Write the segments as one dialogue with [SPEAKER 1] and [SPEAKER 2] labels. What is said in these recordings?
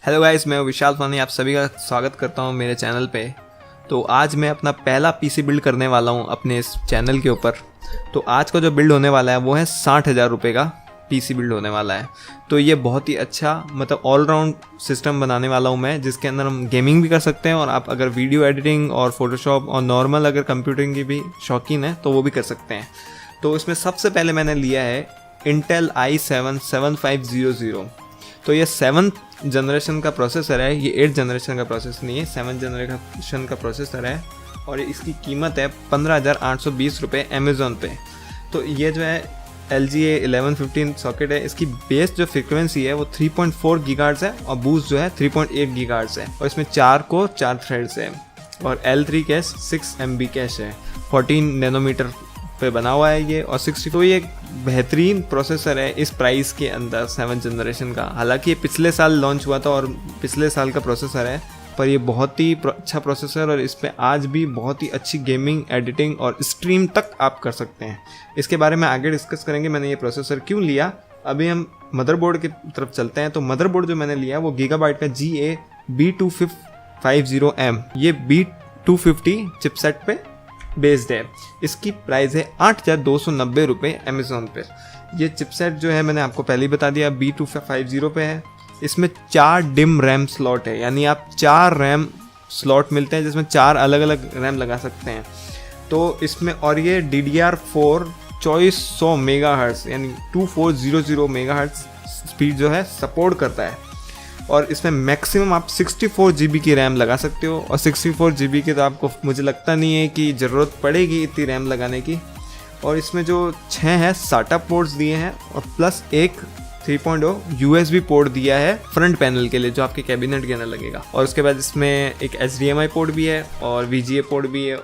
[SPEAKER 1] Hello guys, मैं विशाल फानी आप सभी का स्वागत करता हूं मेरे चैनल पे। तो आज मैं अपना पहला पीसी बिल्ड करने वाला हूं अपने इस चैनल के ऊपर। तो आज का जो बिल्ड होने वाला है वो है 60,000 रुपये का पीसी बिल्ड होने वाला है। तो ये बहुत ही अच्छा ऑलराउंड सिस्टम बनाने वाला हूं मैं, जिसके अंदर हम गेमिंग भी कर सकते हैं और आप अगर वीडियो एडिटिंग और फोटोशॉप और नॉर्मल अगर कंप्यूटिंग की भी शौकीन है तो वो भी कर सकते हैं। तो इसमें सबसे पहले मैंने लिया है इंटेल i7 7500। तो ये 7th जनरेशन का प्रोसेसर है, ये 8th जनरेशन का प्रोसेसर नहीं है, 7th जनरेशन का प्रोसेसर है और इसकी कीमत है 15,820 रुपये अमेज़ॉन पे। तो ये जो है LG A1115 सॉकेट है, इसकी बेस जो फ्रीक्वेंसी है वो 3.4 गीगाहर्ट्ज़ है और बूस्ट जो है 3.8 गीगाहर्ट्ज़ है और इसमें 4 कोर 4 थ्रेड्स है और L3 कैश 6 MB कैश है, 14 नैनोमीटर पे बना हुआ है ये और 60। तो ये एक बेहतरीन प्रोसेसर है इस प्राइस के अंदर 7th जनरेशन का। हालांकि ये पिछले साल लॉन्च हुआ था और पिछले साल का प्रोसेसर है, पर ये बहुत ही अच्छा प्रोसेसर और इस पे आज भी बहुत ही अच्छी गेमिंग, एडिटिंग और स्ट्रीम तक आप कर सकते हैं। इसके बारे में आगे डिस्कस करेंगे मैंने ये प्रोसेसर क्यों लिया। अभी हम मदरबोर्ड की तरफ चलते हैं। तो मदरबोर्ड जो मैंने लिया वो गीगाबाइट का GA B250M, ये B250 चिपसेट पे बेस्ड है। इसकी प्राइस है 8,290 रुपये अमेज़ॉन पे। ये चिपसेट जो है मैंने आपको पहले ही बता दिया B250 पे है। इसमें 4 डिम रैम स्लॉट है, यानी आप 4 रैम स्लॉट मिलते हैं जिसमें 4 अलग अलग रैम लगा सकते हैं। तो इसमें और ये DDR4 2400 मेगाहर्ट्ज़ यानी 2400 मेगाहर्ट्ज़ स्पीड जो है सपोर्ट करता है और इसमें मैक्सिमम आप 64 GB की रैम लगा सकते हो और 64 GB की तो आपको मुझे लगता नहीं है कि ज़रूरत पड़ेगी इतनी रैम लगाने की। और इसमें जो 6 है SATA पोर्ट्स दिए हैं और प्लस एक 3.0 USB पोर्ट दिया है फ्रंट पैनल के लिए जो आपके कैबिनेट के अंदर लगेगा। और उसके बाद इसमें एक HDMI पोर्ट भी है और VGA पोर्ट भी है।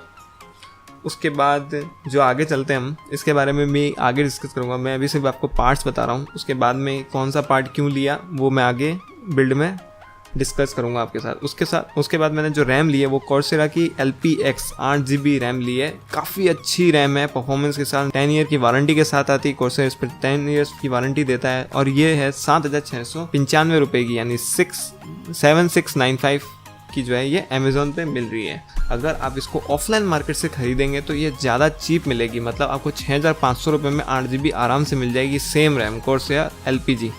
[SPEAKER 1] उसके बाद जो आगे चलते हैं हम इसके बारे में मैं आगे डिस्कस करूँगा। मैं अभी सिर्फ आपको पार्ट्स बता रहा हूँ, उसके बाद में कौन सा पार्ट क्यों लिया वो मैं आगे बिल्ड में डिस्कस करूंगा आपके साथ। उसके बाद मैंने जो रैम ली है वो कॉर्सेरा की LPX 8 GB रैम ली है। काफ़ी अच्छी रैम है, परफॉर्मेंस के साथ 10 ईयर की वारंटी के साथ आती है। कॉर्सेरा इस पर 10 ईयर्स की वारंटी देता है और ये है 7,695 रुपये की, यानी 7695 की जो है ये अमेज़ॉन पे मिल रही है। अगर आप इसको ऑफलाइन मार्केट से खरीदेंगे तो ये ज़्यादा चीप मिलेगी, मतलब आपको 6,500 रुपये में 8 GB आराम से मिल जाएगी सेम रैम कॉर्सेरा LPG।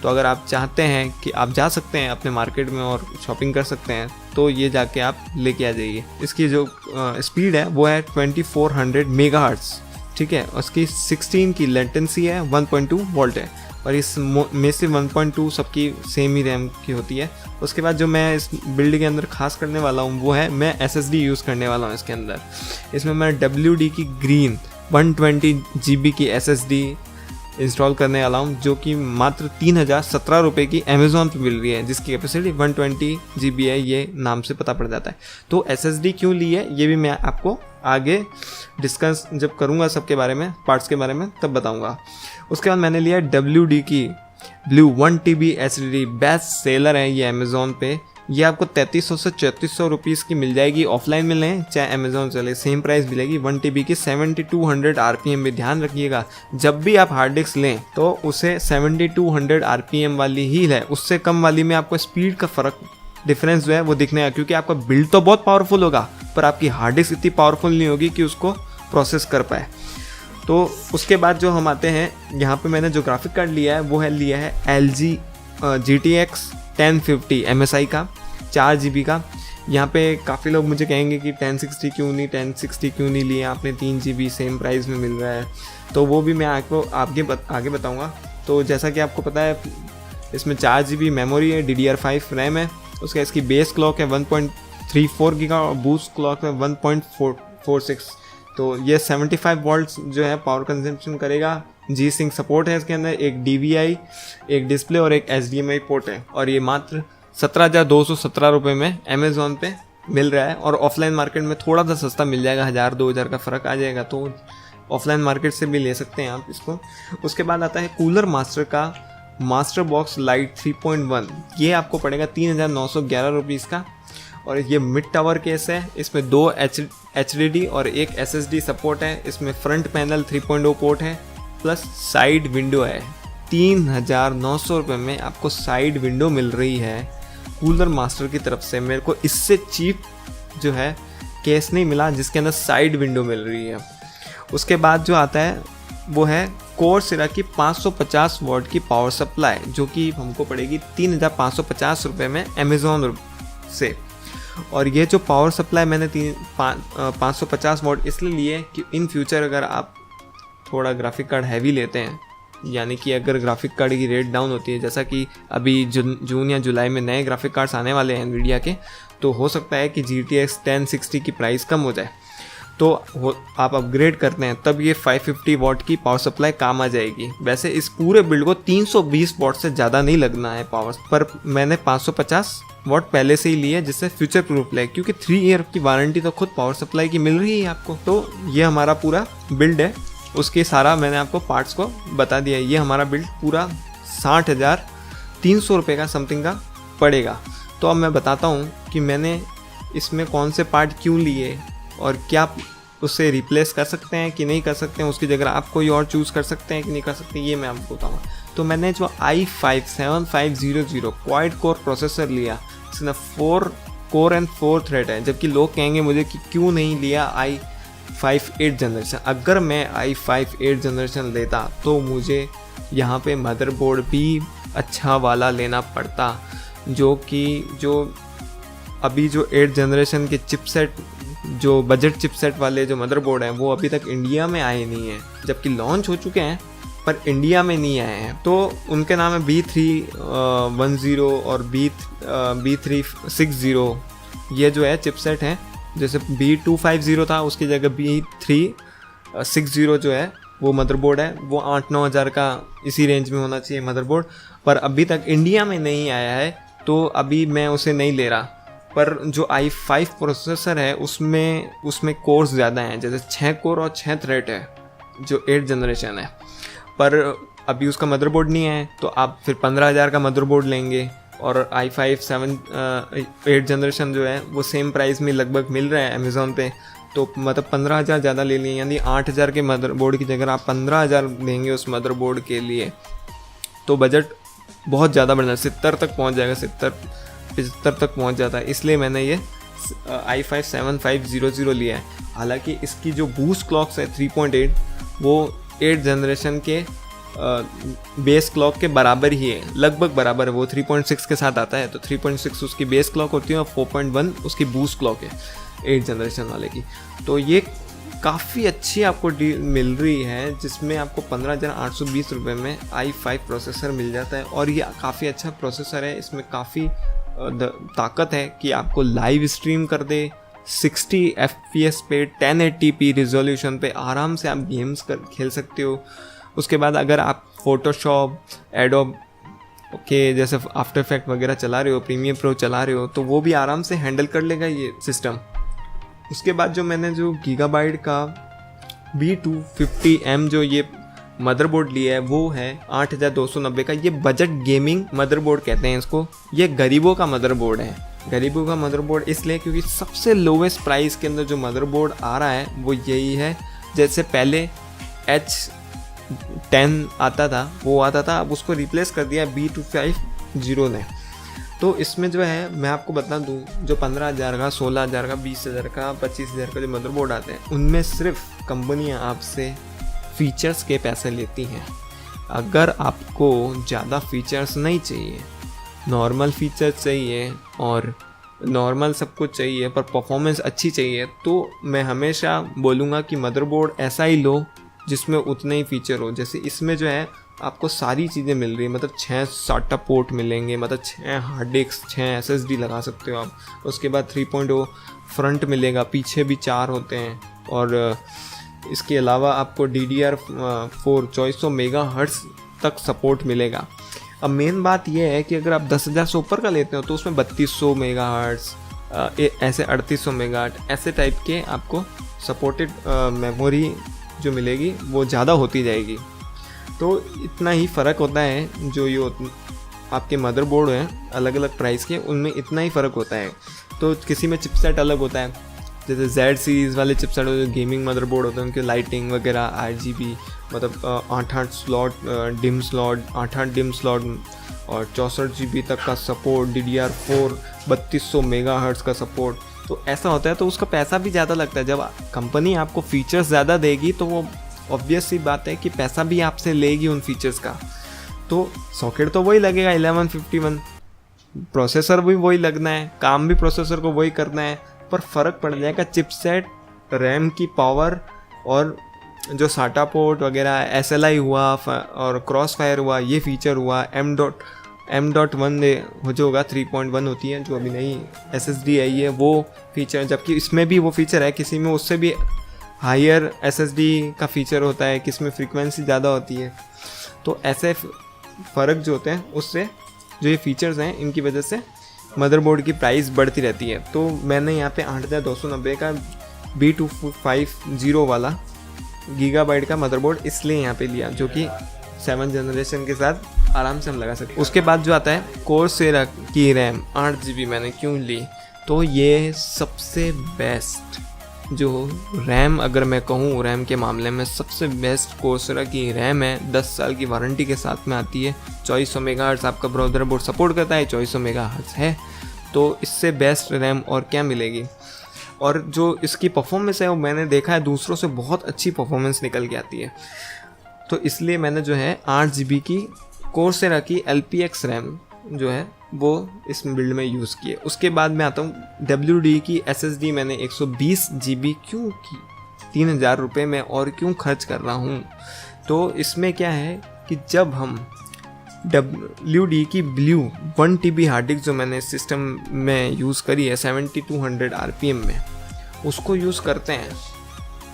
[SPEAKER 1] तो अगर आप चाहते हैं कि आप जा सकते हैं अपने मार्केट में और शॉपिंग कर सकते हैं तो ये जाके आप लेके आ जाइए। इसकी जो स्पीड है वो है 2400 मेगाहर्ट्ज़, ठीक है। उसकी 16 की लेटेंसी है, 1.2 वोल्ट है और इस में से 1.2 सबकी सेम ही रैम की होती है। उसके बाद जो मैं इस बिल्ड के अंदर खास करने वाला हूँ वो है मैं SSD यूज़ करने वाला हूँ इसके अंदर। इसमें मैं WD की ग्रीन 120 GB की SSD इंस्टॉल करने वाला हूँ जो कि मात्र 3,017 रुपये की अमेज़ॉन पे मिल रही है, जिसकी कैपेसिटी 120 GB है, ये नाम से पता पड़ जाता है। तो SSD क्यों ली है ये भी मैं आपको आगे डिस्कस जब करूँगा सबके बारे में, पार्ट्स के बारे में, तब बताऊँगा। उसके बाद मैंने लिया WD की blue 1 TB SSD, best seller है ये अमेज़ॉन पे। ये आपको 3300 से 3400 रुपीज़ की मिल जाएगी, ऑफलाइन में लें चाहे अमेज़ॉन से लें सेम प्राइस मिलेगी। 1 TB की 7200 RPM में ध्यान रखिएगा, जब भी आप हार्ड डिस्क लें तो उसे 7200 RPM वाली ही है, उससे कम वाली में आपको स्पीड का फ़र्क डिफरेंस जो है वो दिखने का, क्योंकि आपका बिल्ड तो बहुत पावरफुल होगा पर आपकी हार्ड डिस्क इतनी पावरफुल नहीं होगी कि उसको प्रोसेस कर पाए। तो उसके बाद जो हम आते हैं यहाँ पे मैंने जो ग्राफिक कार्ड लिया है वो है लिया है LG GTX 1050 MSI का 4 GB का। यहाँ पे काफ़ी लोग मुझे कहेंगे कि 1060 क्यों नहीं लिए आपने, 3 GB सेम प्राइस में मिल रहा है। तो वो भी मैं आपको आगे बताऊँगा। तो जैसा कि आपको पता है इसमें 4 GB मेमोरी है, DDR5 रैम है, उसका इसकी बेस क्लॉक है 1.34 गीगा और बूस्ट क्लॉक है 1.46। तो ये 75 वोल्ट्स जो है पावर कंजम्पशन करेगा। G-Sync सपोर्ट है इसके अंदर, एक DVI, एक डिस्प्ले और एक HDMI पोर्ट है और ये मात्र 17,217 रुपये में अमेज़ॉन पे मिल रहा है और ऑफलाइन मार्केट में थोड़ा सा सस्ता मिल जाएगा, 1,000-2,000 का फ़र्क आ जाएगा। तो ऑफलाइन मार्केट से भी ले सकते हैं आप इसको। उसके बाद आता है कूलर मास्टर का मास्टर बॉक्स लाइट 3.1, ये आपको पड़ेगा 3,911 रुपीज़ का और ये मिड टावर केस है। इसमें 2 HDD और एक SSD सपोर्ट है। इसमें फ्रंट पैनल 3.0 पोर्ट है प्लस साइड विंडो है। 3,900 रुपये में आपको साइड विंडो मिल रही है कूलर मास्टर की तरफ से मेरे को इससे चीप जो है केस नहीं मिला जिसके अंदर साइड विंडो मिल रही है। उसके बाद जो आता है वो है कोर्सेरा की 550 वॉट की पावर सप्लाई, जो कि हमको पड़ेगी 3550 रुपये में अमेज़ॉन से। और ये जो पावर सप्लाई मैंने 550 वॉट इसलिए लिए कि इन फ्यूचर अगर आप थोड़ा ग्राफिक कार्ड हैवी लेते हैं, यानी कि अगर ग्राफिक कार्ड की रेट डाउन होती है, जैसा कि अभी जून या जुलाई में नए ग्राफिक कार्ड्स आने वाले हैं एनवीडिया के, तो हो सकता है कि GTX 1060 की प्राइस कम हो जाए, तो आप अपग्रेड करते हैं तब ये 550 वॉट की पावर सप्लाई काम आ जाएगी। वैसे इस पूरे बिल्ड को 320 वॉट से ज़्यादा नहीं लगना है पावर, पर मैंने 550 वॉट पहले से ही लिया जिससे फ्यूचर प्रूफ है, क्योंकि 3 ईयर की वारंटी तो खुद पावर सप्लाई की मिल रही है आपको। तो ये हमारा पूरा बिल्ड है, उसके सारा मैंने आपको पार्ट्स को बता दिया। ये हमारा बिल्ड पूरा 60,300 रुपये का समथिंग का पड़ेगा। तो अब मैं बताता हूँ कि मैंने इसमें कौन से पार्ट क्यों लिए और क्या उससे रिप्लेस कर सकते हैं कि नहीं कर सकते हैं, उसकी जगह आप कोई और चूज़ कर सकते हैं कि नहीं कर सकते, ये मैं आपको बताऊँगा। तो मैंने जो i5-7500 क्वाड कोर प्रोसेसर लिया, इसमें 4 कोर एंड 4 थ्रेड है, जबकि लोग कहेंगे मुझे कि क्यों नहीं लिया i5 8 जनरेशन। अगर मैं i5 8 जनरेशन लेता तो मुझे यहाँ पे मदरबोर्ड भी अच्छा वाला लेना पड़ता, जो अभी जो 8 जनरेशन के चिपसेट, जो बजट चिपसेट वाले जो मदरबोर्ड हैं वो अभी तक इंडिया में आए नहीं हैं, जबकि लॉन्च हो चुके हैं पर इंडिया में नहीं आए हैं। तो उनके नाम है B310 और B360। ये जो है चिपसेट हैं, जैसे B250 था उसकी जगह B360 जो है वो मदरबोर्ड है, वो 8-9 हज़ार का इसी रेंज में होना चाहिए मदरबोर्ड, पर अभी तक इंडिया में नहीं आया है, तो अभी मैं उसे नहीं ले रहा। पर जो i5 प्रोसेसर है उसमें कोर्स ज़्यादा हैं, जैसे 6 कोर और 6 थ्रेड है जो 8 जनरेशन है, पर अभी उसका मदरबोर्ड नहीं है, तो आप फिर 15,000 का मदरबोर्ड लेंगे और i5 8 जनरेशन जो है वो सेम प्राइस में लगभग मिल रहा है अमेज़ॉन पे, तो मतलब 15,000 ज़्यादा ले लिए, यानी 8,000 के मदरबोर्ड की जगह आप 15,000 देंगे उस मदरबोर्ड के लिए, तो बजट बहुत ज़्यादा बढ़ जाए, 70 तक पहुँच जाएगा, 70-75 तक पहुँच जाता है। इसलिए मैंने ये i5-7500 लिया है। हालांकि इसकी जो बूस्ट क्लॉक्स है 3.8 वो 8 जनरेशन के बेस क्लॉक के बराबर ही है, लगभग बराबर है, वो 3.6 के साथ आता है, तो 3.6 उसकी बेस क्लॉक होती है और 4.1 उसकी बूस्ट क्लॉक है 8 जनरेशन वाले की। तो ये काफ़ी अच्छी आपको डील मिल रही है, जिसमें आपको 15,820 रुपये में i5 प्रोसेसर मिल जाता है। और ये काफ़ी अच्छा प्रोसेसर है, इसमें काफ़ी ताकत है कि आपको लाइव स्ट्रीम कर दे 60 FPS पे 1080p रिजोल्यूशन पे आराम से आप गेम्स खेल सकते हो। उसके बाद अगर आप फोटोशॉप, एडोब के जैसे आफ्टर इफेक्ट वगैरह चला रहे हो, प्रीमियर प्रो चला रहे हो, तो वो भी आराम से हैंडल कर लेगा ये सिस्टम। उसके बाद जो मैंने जो गीगाबाइट का B250M जो ये मदरबोर्ड लिया है वो है 8,290 का। ये बजट गेमिंग मदरबोर्ड कहते हैं इसको। ये गरीबों का मदरबोर्ड है। गरीबों का मदरबोर्ड इसलिए क्योंकि सबसे लोवेस्ट प्राइस के अंदर जो मदरबोर्ड आ रहा है वो यही है। जैसे पहले H10 आता था, वो आता था, अब उसको रिप्लेस कर दिया B250 ने। तो इसमें जो है मैं आपको बता दूं, जो 15,000 का, 16,000 का, 20,000 का, 25,000 का जो मदरबोर्ड आते हैं उनमें सिर्फ कंपनियां आपसे फीचर्स के पैसे लेती हैं। अगर आपको ज़्यादा फीचर्स नहीं चाहिए, नॉर्मल फीचर्स चाहिए और नॉर्मल सब कुछ चाहिए पर परफॉर्मेंस अच्छी चाहिए, तो मैं हमेशा बोलूँगा कि मदरबोर्ड ऐसा ही लो जिसमें उतने ही फीचर हो। जैसे इसमें जो है आपको सारी चीज़ें मिल रही है, मतलब 6 SATA पोर्ट मिलेंगे, मतलब 6 हार्ड डिस्क, 6 SSD लगा सकते हो आप। उसके बाद 3.0 फ्रंट मिलेगा, पीछे भी 4 होते हैं, और इसके अलावा आपको DDR4 2400 मेगाहर्ट्ज़ तक सपोर्ट मिलेगा। अब मेन बात यह है कि अगर आप 10,000 से ऊपर का लेते हो तो उसमें 3200 मेगाहर्ट्ज़, ऐसे 3800 मेगाहर्ट्ज़, ऐसे टाइप के आपको सपोर्टेड मेमोरी जो मिलेगी वो ज़्यादा होती जाएगी। तो इतना ही फ़र्क होता है। जो ये आपके मदरबोर्ड हैं अलग अलग प्राइस के, उनमें इतना ही फ़र्क होता है। तो किसी में चिपसेट अलग होता है, जैसे Z सीरीज़ वाले चिपसेट जो गेमिंग मदरबोर्ड होते हैं उनके लाइटिंग वगैरह RGB, मतलब 8 slot dim slot, 8 dim slot और 64 GB तक का सपोर्ट, DDR4 3200 मेगाहर्ट्ज़ का सपोर्ट। तो ऐसा होता है तो उसका पैसा भी ज़्यादा लगता है। जब कंपनी आपको फीचर्स ज़्यादा देगी तो वो ऑब्वियस सी बात है कि पैसा भी आपसे लेगी उन फीचर्स का। तो सॉकेट तो वही लगेगा 1151, प्रोसेसर भी वही लगना है, काम भी प्रोसेसर को वही करना है, पर फ़र्क पड़ जाएगा चिपसेट, रैम की पावर और जो साटा पोर्ट वगैरह, SLI हुआ और क्रॉस फायर हुआ, ये फीचर हुआ, M.1 जो होगा 3.1 होती है जो अभी नई SSD आई है वो फीचर, जबकि इसमें भी वो फीचर है, किसी में उससे भी हायर SSD का फीचर होता है, किस में फ्रीक्वेंसी ज़्यादा होती है। तो ऐसे फ़र्क जो होते हैं उससे जो ये फीचर्स हैं इनकी वजह से मदरबोर्ड की प्राइस बढ़ती रहती है। तो मैंने यहाँ पे 8290 का B250 वाला गीगाबाइट का मदरबोर्ड इसलिए यहाँ पे लिया, जो कि 7th जनरेशन के साथ आराम से हम लगा सकते हैं। उसके बाद जो आता है कोर्सेरा की रैम 8 GB मैंने क्यों ली, तो ये सबसे बेस्ट जो रैम, अगर मैं कहूँ रैम के मामले में सबसे बेस्ट कोर्सेरा की रैम है। 10 साल की वारंटी के साथ में आती है। 2400 मेगाहर्ट्ज़ आपका ब्राउज़र बोर्ड सपोर्ट करता है, 2400 मेगाहर्ट्ज़ है, तो इससे बेस्ट रैम और क्या मिलेगी। और जो इसकी परफॉर्मेंस है वो मैंने देखा है दूसरों से बहुत अच्छी परफॉर्मेंस निकल के आती है। तो इसलिए मैंने जो है 8 GB की कोर्सेरा की LPX रैम जो है वो इस बिल्ड में यूज़ किए। उसके बाद मैं आता हूँ WD की SSD मैंने 120 GB क्यों की, 3000 रुपये में और क्यों खर्च कर रहा हूँ। तो इसमें क्या है कि जब हम WD की ब्लू 1 TB हार्ड डिस्क जो मैंने सिस्टम में यूज़ करी है 7200 RPM में, उसको यूज़ करते हैं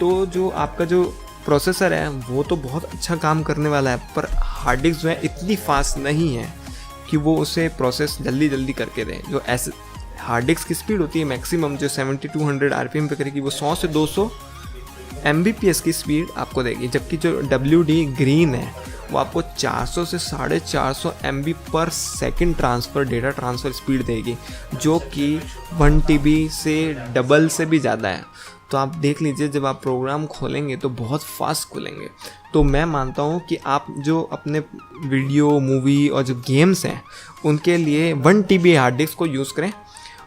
[SPEAKER 1] तो जो आपका जो प्रोसेसर है वो तो बहुत अच्छा काम करने वाला है, पर हार्ड डिस्क जो है इतनी फास्ट नहीं है कि वो उसे प्रोसेस जल्दी करके दें। जो ऐसे हार्ड डिस्क की स्पीड होती है मैक्सिमम जो 7200 RPM पे करेगी, वो 100 से 200 Mbps की स्पीड आपको देगी, जबकि जो WD ग्रीन है वो आपको 400 से 450 MB पर सेकंड डेटा ट्रांसफ़र स्पीड देगी, जो कि 1 TB से डबल से भी ज़्यादा है। तो आप देख लीजिए जब आप प्रोग्राम खोलेंगे तो बहुत फास्ट खुलेंगे। तो मैं मानता हूँ कि आप जो अपने वीडियो, मूवी और जो गेम्स हैं उनके लिए 1 TB हार्ड डिस्क को यूज़ करें,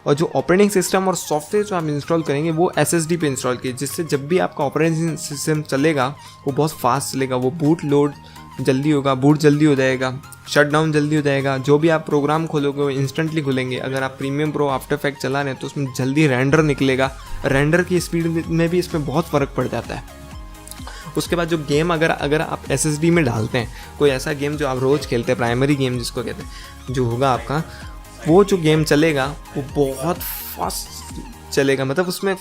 [SPEAKER 1] और जो ऑपरेटिंग सिस्टम और सॉफ्टवेयर जो आप इंस्टॉल करेंगे वो SSD पे इंस्टॉल कीजिए, जिससे जब भी आपका ऑपरेटिंग सिस्टम चलेगा वो बहुत फास्ट चलेगा, वो बूट लोड जल्दी होगा, बूट जल्दी हो जाएगा, शट डाउन जल्दी हो जाएगा, जो भी आप प्रोग्राम खोलोगे वो इंस्टेंटली खुलेंगे। अगर आप प्रीमियम प्रो आफ्टर इफेक्ट चला रहे हैं तो उसमें जल्दी रेंडर निकलेगा, रेंडर की स्पीड में भी इसमें बहुत फ़र्क पड़ जाता है। उसके बाद जो गेम अगर आप SSD में डालते हैं, कोई ऐसा गेम जो आप रोज़ खेलते हैं, प्राइमरी गेम जिसको कहते हैं, जो होगा आपका वो जो गेम चलेगा वो बहुत फास्ट चलेगा, मतलब उसमें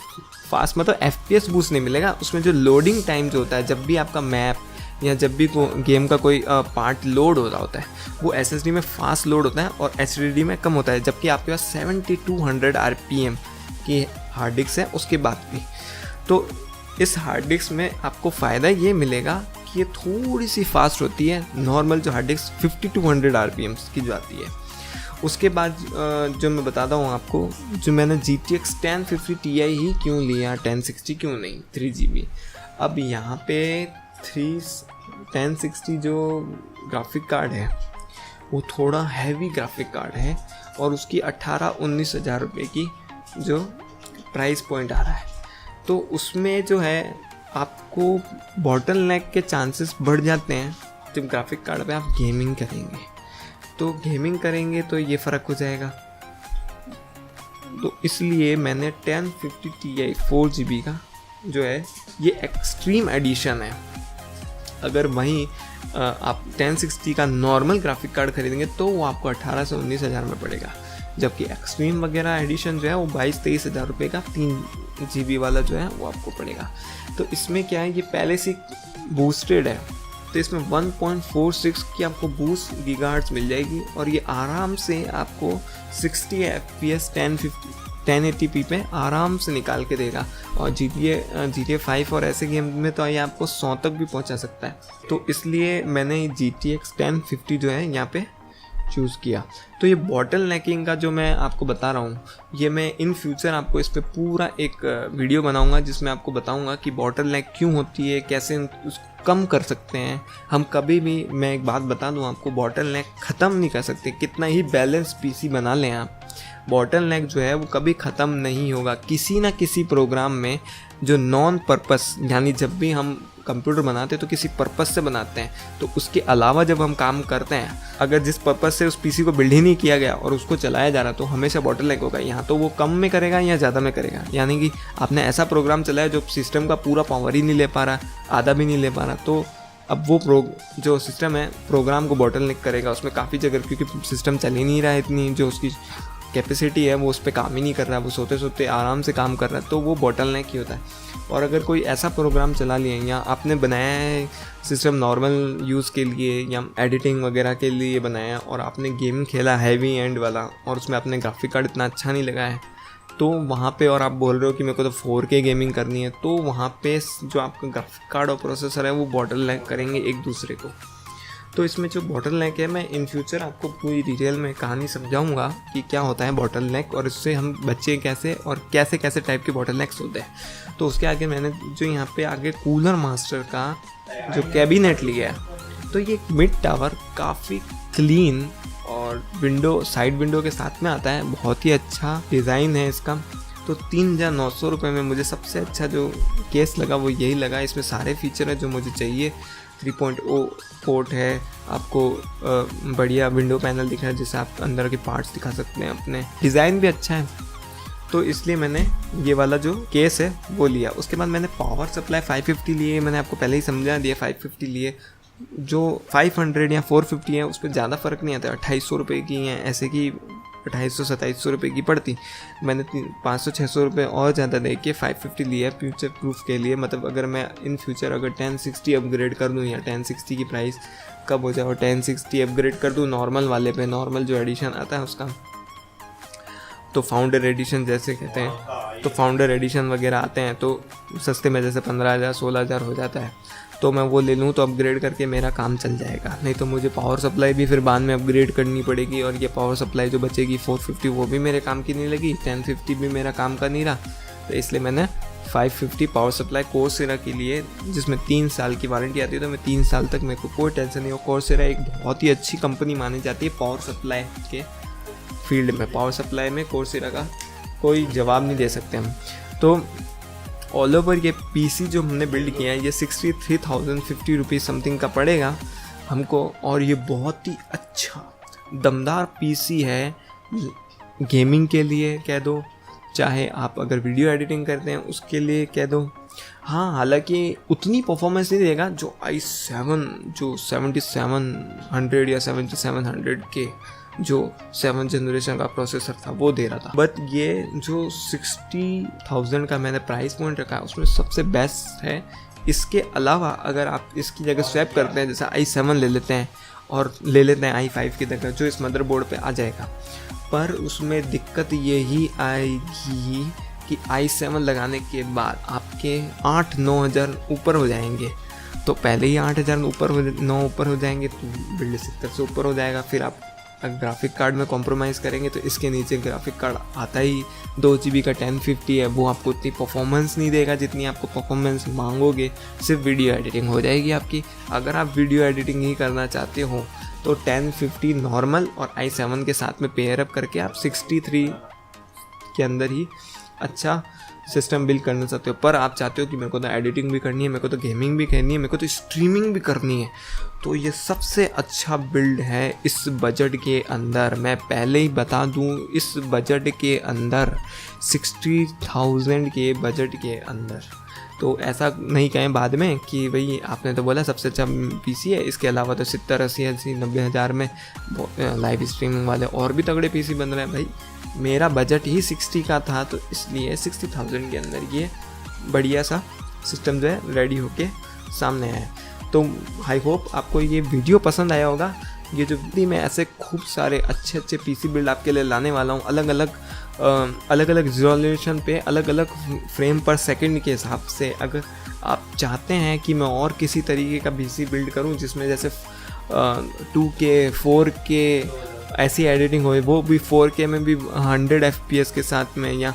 [SPEAKER 1] फास्ट मतलब FPS बूस्ट नहीं मिलेगा, उसमें जो लोडिंग टाइम जो होता है जब भी आपका मैप या जब भी गेम का कोई पार्ट लोड हो रहा होता है वो SSD में फास्ट लोड होता है और HDD में कम होता है, जबकि आपके पास 7200 RPM की हार्ड डिस्क है उसके बाद भी। तो इस हार्ड डिस्क में आपको फ़ायदा ये मिलेगा कि ये थोड़ी सी फास्ट होती है, नॉर्मल जो हार्ड डिस्क 5200 RPM की जो आती है। उसके बाद जो मैं बताता हूँ आपको, जो मैंने GTX 1050 Ti ही क्यों लिया, 1060 क्यों नहीं, 3 GB। अब यहाँ पे 1060 जो ग्राफिक कार्ड है वो थोड़ा हैवी ग्राफिक कार्ड है और उसकी 18-19 हज़ार रुपये की जो प्राइस पॉइंट आ रहा है, तो उसमें जो है आपको बॉटल नेक के चांसेस बढ़ जाते हैं जब ग्राफिक कार्ड पे आप गेमिंग करेंगे। तो गेमिंग करेंगे तो ये फ़र्क हो जाएगा, तो इसलिए मैंने 1050 Ti 4 GB का जो है ये एक्सट्रीम एडिशन है। अगर वहीं आप 1060 का नॉर्मल ग्राफिक कार्ड खरीदेंगे तो वो आपको 18 से 19 हज़ार में पड़ेगा, जबकि एक्सट्रीम वगैरह एडिशन जो है वो 22-23 हज़ार रुपये का 3 GB वाला जो है वो आपको पड़ेगा। तो इसमें क्या है, ये पहले से बूस्टेड है, तो इसमें 1.46 की आपको बूस्ट गीगाहर्ट्ज़ मिल जाएगी और ये आराम से आपको 60 FPS 1080p पे आराम से निकाल के देगा। और GTA 5 और ऐसे गेम में तो ये आपको 100 तक भी पहुंचा सकता है। तो इसलिए मैंने GTX 1050 जो है यहाँ पे चूज़ किया। तो ये बॉटल नेकिंग का जो मैं आपको बता रहा हूँ, ये मैं इन फ्यूचर आपको इस पर पूरा एक वीडियो बनाऊंगा जिसमें आपको बताऊंगा कि बॉटल नेक क्यों होती है, कैसे उसको कम कर सकते हैं हम। कभी भी मैं एक बात बता दूं आपको, बॉटल नेक ख़त्म नहीं कर सकते, कितना ही बैलेंस पीसी बना लें आप, बॉटल नेक जो है वो कभी ख़त्म नहीं होगा। किसी ना किसी प्रोग्राम में जो नॉन पर्पस, यानी जब भी हम कंप्यूटर बनाते हैं तो किसी पर्पस से बनाते हैं, तो उसके अलावा जब हम काम करते हैं, अगर जिस पर्पस से उस पीसी को बिल्ड ही नहीं किया गया और उसको चलाया जा रहा, तो हमेशा बॉटल नेक होगा। यहाँ तो वो कम में करेगा या ज़्यादा में करेगा, यानी कि आपने ऐसा प्रोग्राम चलाया जो सिस्टम का पूरा पावर ही नहीं ले पा रहा, आधा भी नहीं ले पा रहा, तो अब वो जो सिस्टम है प्रोग्राम को बॉटल नेक करेगा उसमें काफ़ी जगह, क्योंकि सिस्टम चल ही नहीं रहा है, इतनी जो उसकी कैपेसिटी है वो उस पर काम ही नहीं कर रहा है, वो सोते सोते आराम से काम कर रहा है, तो वो बॉटल नेक ही होता है। और अगर कोई ऐसा प्रोग्राम चला लिए या आपने बनाया है सिस्टम नॉर्मल यूज़ के लिए या एडिटिंग वगैरह के लिए बनाया, और आपने गेम खेला हैवी एंड वाला और उसमें आपने ग्राफिक कार्ड इतना अच्छा नहीं लगा है, तो वहाँ पे, और आप बोल रहे हो कि मेरे को तो 4K गेमिंग करनी है, तो वहाँ पे जो आपका ग्राफिक कार्ड और प्रोसेसर है वो बॉटल नेक करेंगे एक दूसरे को। तो इसमें जो बॉटल नेक है, मैं इन फ्यूचर आपको पूरी डिटेल में कहानी समझाऊंगा कि क्या होता है बॉटल नेक और इससे हम बच्चे कैसे और कैसे कैसे टाइप के बॉटल नेक्स होते हैं। तो उसके आगे मैंने जो यहाँ पे आगे कूलर मास्टर का जो कैबिनेट लिया है, तो ये मिड टावर काफ़ी क्लीन और विंडो, साइड विंडो के साथ में आता है, बहुत ही अच्छा डिज़ाइन है इसका। तो 3,900 रुपये में मुझे सबसे अच्छा जो केस लगा वो यही लगा। इसमें सारे फीचर हैं जो मुझे चाहिए। 3.0 पोर्ट है, आपको बढ़िया विंडो पैनल दिख रहा है जिससे आप अंदर के पार्ट्स दिखा सकते हैं अपने, डिज़ाइन भी अच्छा है, तो इसलिए मैंने ये वाला जो केस है वो लिया। उसके बाद मैंने पावर सप्लाई 550 लिए, मैंने आपको पहले ही समझा दिया 550 लिए। जो 500 या 450 है उस पर ज़्यादा फ़र्क नहीं आता, 2800 रुपये की हैं, ऐसे कि 2800-2700 रुपये की पड़ती। मैंने 500-600 रुपये और ज़्यादा दे के 550 लिया फ्यूचर प्रूफ के लिए। मतलब अगर मैं इन फ्यूचर अगर 1060 अपग्रेड कर दूँ, या 1060 की प्राइस कब हो जाए और 1060 अपग्रेड कर दूँ नॉर्मल वाले पे, नॉर्मल जो एडिशन आता है उसका, तो फाउंडर एडिशन जैसे कहते हैं, तो फाउंडर एडिशन वगैरह आते हैं तो सस्ते में जैसे 15,000-16,000 हो जाता है, तो मैं वो ले लूँ तो अपग्रेड करके मेरा काम चल जाएगा। नहीं तो मुझे पावर सप्लाई भी फिर बाद में अपग्रेड करनी पड़ेगी, और ये पावर सप्लाई जो बचेगी 450 वो भी मेरे काम की नहीं लगी, 1050 भी मेरा काम का नहीं रहा। तो इसलिए मैंने 550 पावर सप्लाई कोर्सेरा के लिए, जिसमें 3 साल की वारंटी आती है, तो मैं 3 साल तक मेरे को कोई टेंशन नहीं हो। कोर्सेरा एक बहुत ही अच्छी कंपनी मानी जाती है पावर सप्लाई के फील्ड में। पावर सप्लाई में कोर्सेरा का कोई जवाब नहीं दे सकते हम। तो ऑल ओवर ये पीसी जो हमने बिल्ड किया है ये 63,050 रुपीज़ समथिंग का पड़ेगा हमको, और ये बहुत ही अच्छा दमदार पीसी है गेमिंग के लिए कह दो, चाहे आप अगर वीडियो एडिटिंग करते हैं उसके लिए कह दो। हाँ, हालांकि उतनी परफॉर्मेंस नहीं देगा जो i7 जो 7700 या 7700 के जो 7th जनरेशन का प्रोसेसर था वो दे रहा था, बट ये जो 60,000 का मैंने प्राइस पॉइंट रखा है उसमें सबसे बेस्ट है। इसके अलावा अगर आप इसकी जगह स्वैप करते हैं, जैसे i7 ले लेते हैं और ले लेते हैं i5 की जगह, जो इस मदरबोर्ड पे आ जाएगा, पर उसमें दिक्कत यही आएगी कि i7 लगाने के बाद आपके 8-9 हज़ार ऊपर हो जाएंगे। तो पहले ही 8 हज़ार ऊपर हो जाएंगे, तो बिल्ड 70 से ऊपर हो जाएगा। फिर आप ग्राफिक कार्ड में कॉम्प्रोमाइज़ करेंगे तो इसके नीचे ग्राफिक कार्ड आता ही 2 GB का 1050 है, वो आपको उतनी परफॉर्मेंस नहीं देगा जितनी आपको परफॉर्मेंस मांगोगे। सिर्फ वीडियो एडिटिंग हो जाएगी आपकी। अगर आप वीडियो एडिटिंग ही करना चाहते हो तो 1050 नॉर्मल और i7 के साथ में पेयर अप करके आप 63 के अंदर ही अच्छा सिस्टम बिल्ड करना चाहते हो। पर आप चाहते हो कि मेरे को तो एडिटिंग भी करनी है, मेरे को तो गेमिंग भी करनी है, मेरे को तो स्ट्रीमिंग भी करनी है, तो ये सबसे अच्छा बिल्ड है इस बजट के अंदर। मैं पहले ही बता दूं, इस बजट के अंदर 60,000 के बजट के अंदर, तो ऐसा नहीं कहें बाद में कि भाई आपने तो बोला सबसे अच्छा पीसी है, इसके अलावा तो 70, 80, 90 हज़ार में लाइव स्ट्रीमिंग वाले और भी तगड़े पीसी बन रहे हैं। भाई मेरा बजट ही 60 का था, तो इसलिए 60,000 के अंदर ये बढ़िया सा सिस्टम जो है रेडी होके सामने आया। तो आई होप आपको ये वीडियो पसंद आया होगा। ये जो भी मैं ऐसे खूब सारे अच्छे अच्छे पीसी बिल्ड आपके लिए लाने वाला हूँ, अलग अलग रिजोल्यूशन पे, अलग अलग फ्रेम पर सेकंड के हिसाब से। अगर आप चाहते हैं कि मैं और किसी तरीके का पीसी बिल्ड करूँ जिसमें जैसे 2K, 4K ऐसी एडिटिंग हो, वो भी 4K में भी 100 FPS के साथ में, या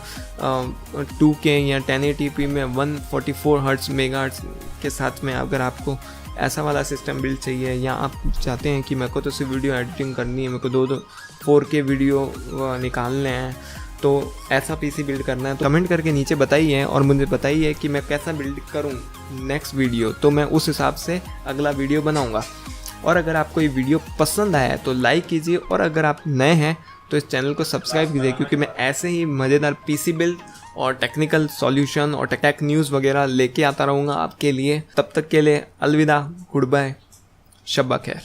[SPEAKER 1] 2K या 1080p में 144 हर्ट्ज मेगाहर्ट्ज के साथ में। अगर आपको ऐसा वाला सिस्टम बिल्ड चाहिए, या आप चाहते हैं कि मेरे को तो सिर्फ वीडियो एडिटिंग करनी है, मेरे को दो 4K वीडियो निकालने हैं, तो ऐसा पीसी बिल्ड करना है, तो कमेंट करके नीचे बताइए और मुझे बताइए कि मैं कैसा बिल्ड करूं नेक्स्ट वीडियो, तो मैं उस हिसाब से अगला वीडियो बनाऊंगा। और अगर आपको ये वीडियो पसंद आया है तो लाइक कीजिए, और अगर आप नए हैं तो इस चैनल को सब्सक्राइब कीजिए, क्योंकि मैं ऐसे ही मज़ेदार पीसी बिल्ड और टेक्निकल सॉल्यूशन और टेक न्यूज़ वगैरह लेके आता रहूँगा आपके लिए। तब तक के लिए अलविदा, गुड बाय, शब्बा खैर।